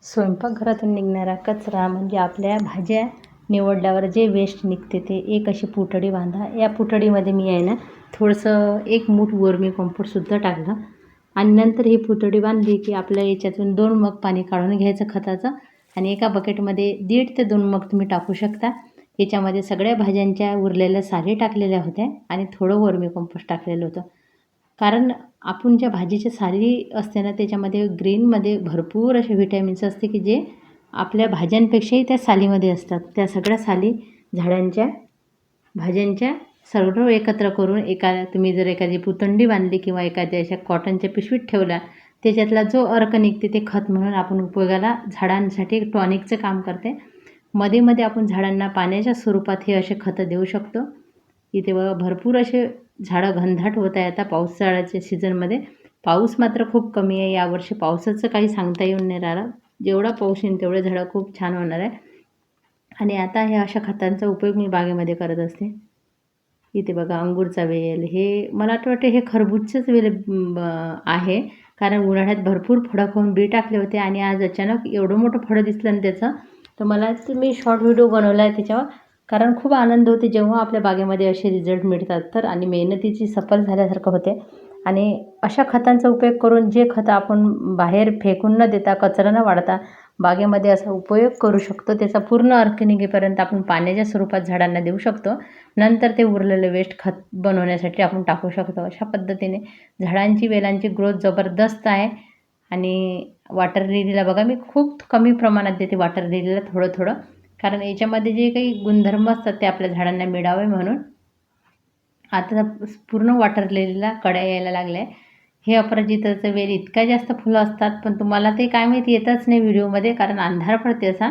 स्वयंपाकघरातून निघणारा कचरा म्हणजे आपल्या भाज्या निवडल्यावर जे वेस्ट निघते ते एक अशी पुटडी बांधा. या पुटडीमध्ये मी आहे ना थोडंसं 1 मूठ वर्मी कंपोस्टसुद्धा टाकलं आणि नंतर ही पुटडी बांधली की आपल्या याच्यातून 2 मग पाणी काढून घ्यायचं खताचं आणि एका बकेटमध्ये 1.5 ते 2 मग तुम्ही टाकू शकता. याच्यामध्ये सगळ्या भाज्यांच्या उरलेल्या साली टाकलेल्या होत्या आणि थोडं वर्मी कंपोस्ट टाकलेलं होतं. कारण आपण ज्या भाजीच्या साली असते ना त्याच्यामध्ये ग्रीनमध्ये भरपूर असे व्हिटॅमिन्स असते की जे आपल्या भाज्यांपेक्षाही त्या सालीमध्ये असतात. त्या सगळ्या साली झाडांच्या भाज्यांच्या सगळं एकत्र करून तुम्ही जर एखादी पुतंडी बांधली किंवा एखाद्या अशा कॉटनच्या पिशवीत ठेवला त्याच्यातला जो अर्क निघते ते खत म्हणून आपण उपयोगाला झाडांसाठी टॉनिकचं काम करते. मध्ये मध्ये आपण झाडांना पाण्याच्या स्वरूपात हे असे खतं देऊ शकतो. इथे बघा भरपूर असे झाडं घनदाट होत आहे आता पावसाळ्याच्या सीझनमध्ये. पाऊस मात्र खूप कमी आहे यावर्षी. पावसाचं काही सांगता येऊन नाही राहिलं. जेवढा पाऊस येईल तेवढे झाडं खूप छान होणार आहे. आणि आता ह्या अशा खतांचा उपयोग मी बागेमध्ये करत असते. इथे बघा अंगूरचा वेल, हे मला वाटतं हे खरबूजचंच वेल आहे. कारण उन्हाळ्यात भरपूर फळं खाऊन बी टाकले होते आणि आज अचानक एवढं मोठं फळं दिसलं ना त्याचं, तर मला मी शॉर्ट व्हिडिओ बनवला आहे त्याच्यावर. कारण खूप आनंद होते जेव्हा आपल्या बागेमध्ये असे रिझल्ट मिळतात तर, आणि मेहनतीची सफल झाल्यासारखं होते. आणि अशा खतांचा उपयोग करून जे खतं आपण बाहेर फेकून न देता कचरा न वाढता बागेमध्ये असा उपयोग करू शकतो. त्याचा पूर्ण अर्क निघेपर्यंत आपण पाण्याच्या स्वरूपात झाडांना देऊ शकतो. नंतर ते उरलेले वेस्ट खत बनवण्यासाठी आपण टाकू शकतो. अशा पद्धतीने झाडांची वेलांची ग्रोथ जबरदस्त आहे. आणि वॉटर लिलीला बघा मी खूप कमी प्रमाणात देते वॉटर लिलीला थोडं थोडं, कारण याच्यामध्ये जे काही गुणधर्म असतात ते आपल्या झाडांना मिळावे म्हणून. आता पूर्ण वॉटर लिलीला कळ्या यायला लागल्या. हे अपराजिताचं वेल इतका जास्त फुलं असतात पण तुम्हाला ते काय माहिती येतच नाही व्हिडिओमध्ये, कारण अंधार पडते असा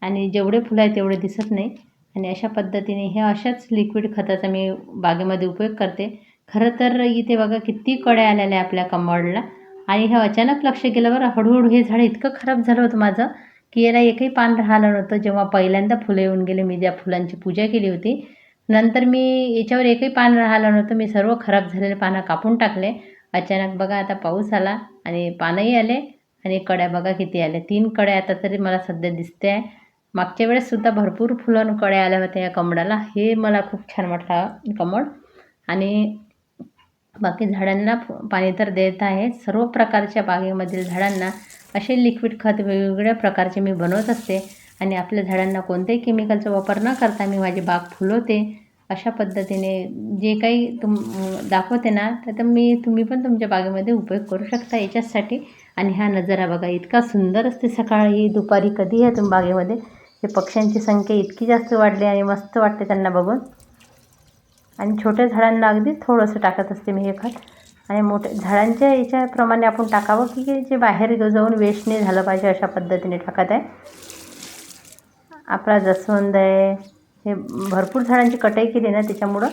आणि जेवढे फुलं आहे तेवढे दिसत नाही. आणि अशा पद्धतीने हे अशाच लिक्विड खताचा मी बागेमध्ये उपयोग करते. खरं तर इथे बघा किती कळ्या आलेल्या आहे आपल्या कंपाऊंडला. आणि हे अचानक लक्ष गेलं बरं, हळूहळू हे झाड इतकं खराब झालं होतं माझं की याला एकही पान राहिलं नव्हतं. जेव्हा पहिल्यांदा फुलं येऊन गेले, मी ज्या फुलांची पूजा केली होती, नंतर मी याच्यावर एकही पान राहिलं नव्हतं. मी सर्व खराब झालेले पानं कापून टाकले. अचानक बघा आता पाऊस आला आणि पानंही आले आणि कळ्या बघा किती आल्या. 3 कळ्या आता तरी मला सध्या दिसते आहे. मागच्या वेळेससुद्धा भरपूर फुलं कळ्या आल्या होत्या या कमळाला. हे मला खूप छान वाटलं कमळ. आणि बाकी झाडांना पाणी तर देत आहे. सर्व प्रकारच्या बागेमधील झाडांना असे लिक्विड खत वेगवेगळ्या प्रकारचे मी बनवत असते. आणि आपल्या झाडांना कोणत्याही केमिकलचा वापर न करता मी माझी बाग फुलवते. अशा पद्धतीने जे काही दाखवते ना तर तुम्ही पण तुमच्या बागेमध्ये उपयोग करू शकता याच्यासाठी. आणि हा नजारा बघा इतका सुंदर असते सकाळी दुपारी कधीही या तुम्ही बागेमध्ये. हे पक्ष्यांची संख्या इतकी जास्त वाढली आणि मस्त वाटते त्यांना बघून. आणि छोट्या झाडांना अगदी थोडंसं टाकत असते मी हे खत. आणि मोठ्या झाडांच्या याच्याप्रमाणे आपण टाकावं की जे बाहेर जाऊन वेस्ट नाही झालं पाहिजे अशा पद्धतीने टाकत आहे. आपला जास्वंद आहे, हे भरपूर झाडांची कटाई केली ना त्याच्यामुळं.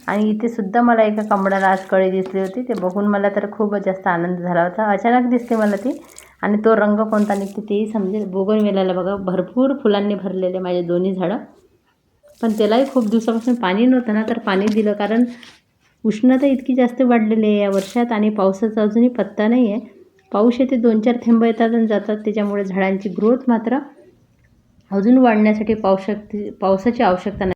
आणि इथे सुद्धा मला एका कमळाला आज कळी दिसली होती. ते बघून मला तर खूप जास्त आनंद झाला होता. अचानक दिसते मला ती आणि तो रंग कोणता निघते तेही समजेल. बोगनवेलाला बघा भरपूर फुलांनी भरलेले माझे दोन्ही झाडं. पण त्यालाही खूप दिवसापासून पाणी नव्हतं ना, तर पाणी दिलं. कारण उष्णता इतकी जास्त वाढलेली आहे या वर्षात आणि पावसाचा अजूनही पत्ता नाही आहे. पाऊस येते 2-4 थेंब येतात आणि जातात. त्याच्यामुळे झाडांची ग्रोथ मात्र अजून वाढण्यासाठी पावसाची आवश्यकता नाही.